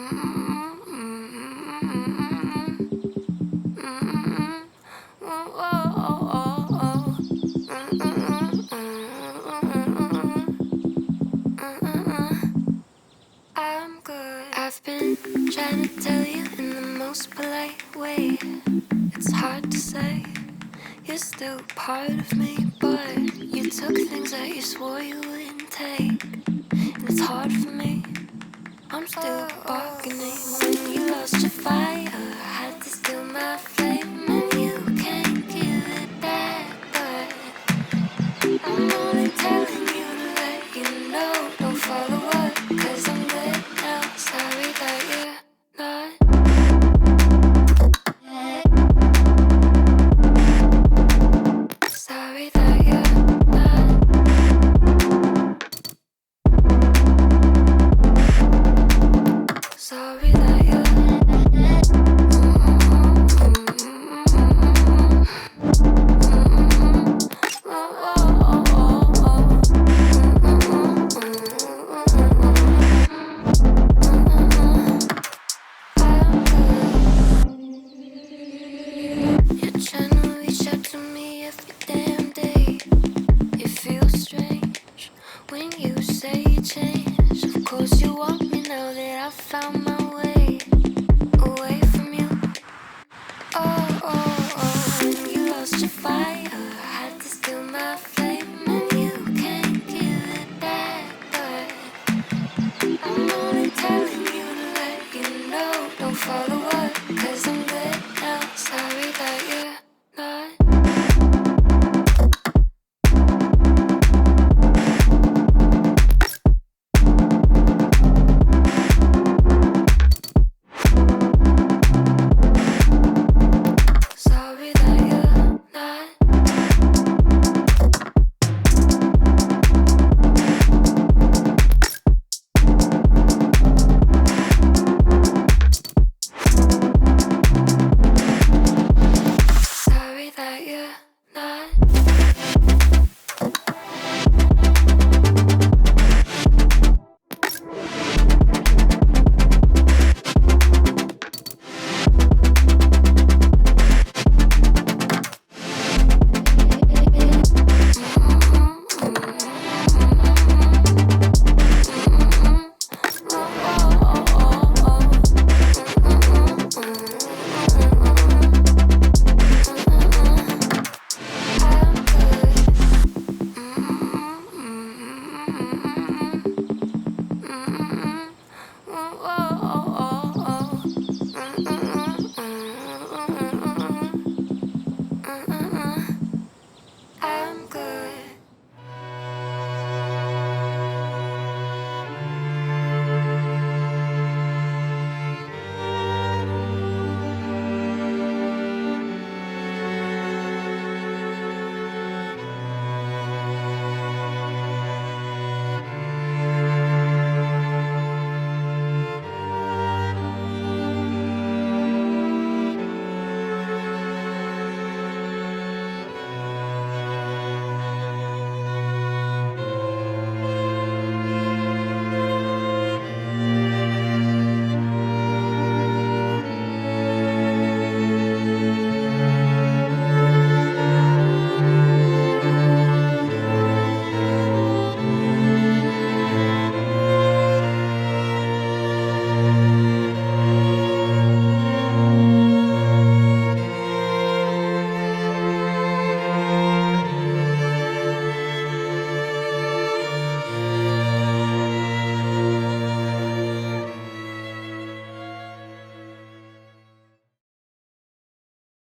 I'm good. I've been trying to tell you in the most polite way. It's hard to say. You're still part of me, but you took things that you swore you wouldn't take. And it's hard for me. I'm still bargaining. When you lost your fire, I had to steal my flame. And you can't give it back, but I'm only telling you to let you know. Don't follow up, 'cause I'm good now. Sorry that you're not. Sorry that you're not. Sorry that you're You're trying to reach out to me every damn day. It feels strange when you say you changed. Of course you want me now that I found my